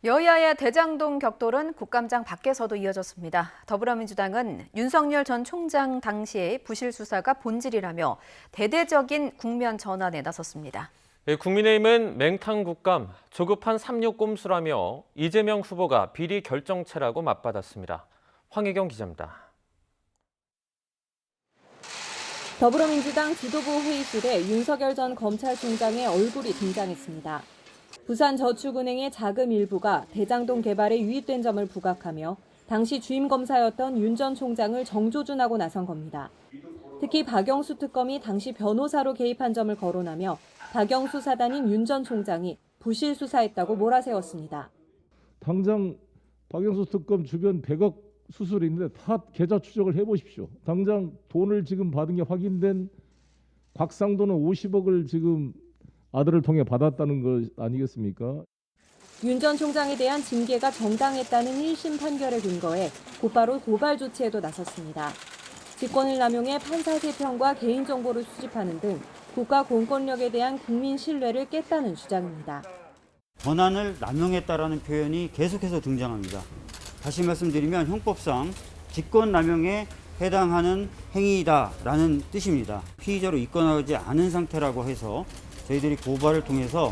여야의 대장동 격돌은 국감장 밖에서도 이어졌습니다. 더불어민주당은 윤석열 전 총장 당시의 부실 수사가 본질이라며 대대적인 국면 전환에 나섰습니다. 국민의힘은 맹탕 국감, 조급한 삼류 꼼수라며 이재명 후보가 비리 결정체라고 맞받았습니다. 황혜경 기자입니다. 더불어민주당 지도부 회의실에 윤석열 전 검찰총장의 얼굴이 등장했습니다. 부산저축은행의 자금 일부가 대장동 개발에 유입된 점을 부각하며 당시 주임검사였던 윤 전 총장을 정조준하고 나선 겁니다. 특히 박영수 특검이 당시 변호사로 개입한 점을 거론하며 박영수 사단인 윤 전 총장이 부실 수사했다고 몰아세웠습니다. 당장 박영수 특검 주변 100억 수수료 있는데 다 계좌 추적을 해보십시오. 당장 돈을 지금 받은 게 확인된 곽상도는 50억을 지금 아들을 통해 받았다는 것 아니겠습니까? 윤 전 총장에 대한 징계가 정당했다는 1심 판결에 근거해 곧바로 고발 조치에도 나섰습니다. 직권을 남용해 판사 3평과 개인정보를 수집하는 등 국가 공권력에 대한 국민 신뢰를 깼다는 주장입니다. 권한을 남용했다라는 표현이 계속해서 등장합니다. 다시 말씀드리면 형법상 직권남용에 해당하는 행위다라는 뜻입니다. 피의자로 입건하지 않은 상태라고 해서 저희들이 고발을 통해서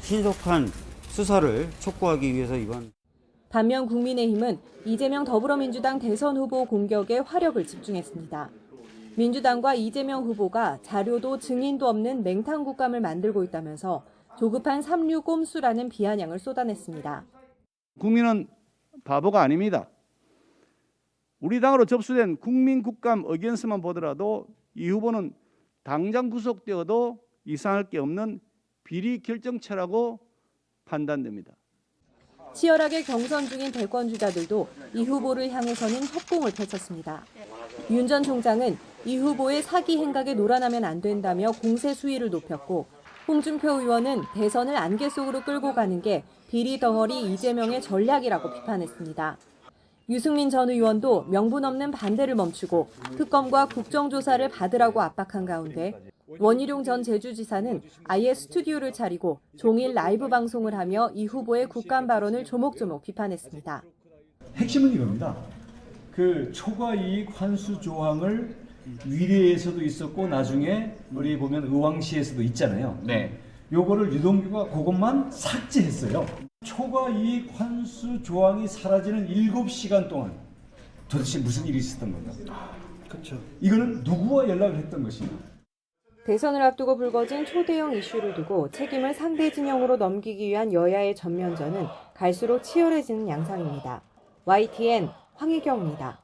신속한 수사를 촉구하기 위해서 이번. 반면 국민의힘은 이재명 더불어민주당 대선 후보 공격에 화력을 집중했습니다. 민주당과 이재명 후보가 자료도 증인도 없는 맹탕 국감을 만들고 있다면서 조급한 삼류 꼼수라는 비아냥을 쏟아냈습니다. 국민은 바보가 아닙니다. 우리 당으로 접수된 국민국감 의견서만 보더라도 이 후보는 당장 구속되어도 이상할 게 없는 비리 결정체라고 판단됩니다. 치열하게 경선 중인 대권주자들도 이 후보를 향해서는 협공을 펼쳤습니다. 윤 전 총장은 이 후보의 사기 행각에 놀아나면 안 된다며 공세 수위를 높였고, 홍준표 의원은 대선을 안개 속으로 끌고 가는 게 비리 덩어리 이재명의 전략이라고 비판했습니다. 유승민 전 의원도 명분 없는 반대를 멈추고 특검과 국정조사를 받으라고 압박한 가운데 원희룡 전 제주지사는 아예 스튜디오를 차리고 종일 라이브 방송을 하며 이 후보의 국감 발언을 조목조목 비판했습니다. 핵심은 이겁니다. 그 초과이익 환수 조항을 위례에서도 있었고 나중에 우리 보면 의왕시에서도 있잖아요. 네. 요거를 유동규가 그것만 삭제했어요. 초과이익 환수 조항이 사라지는 7시간 동안 도대체 무슨 일이 있었던 건가? 그렇죠. 이거는 누구와 연락을 했던 것인가? 대선을 앞두고 불거진 초대형 이슈를 두고 책임을 상대 진영으로 넘기기 위한 여야의 전면전은 갈수록 치열해지는 양상입니다. YTN 황혜경입니다.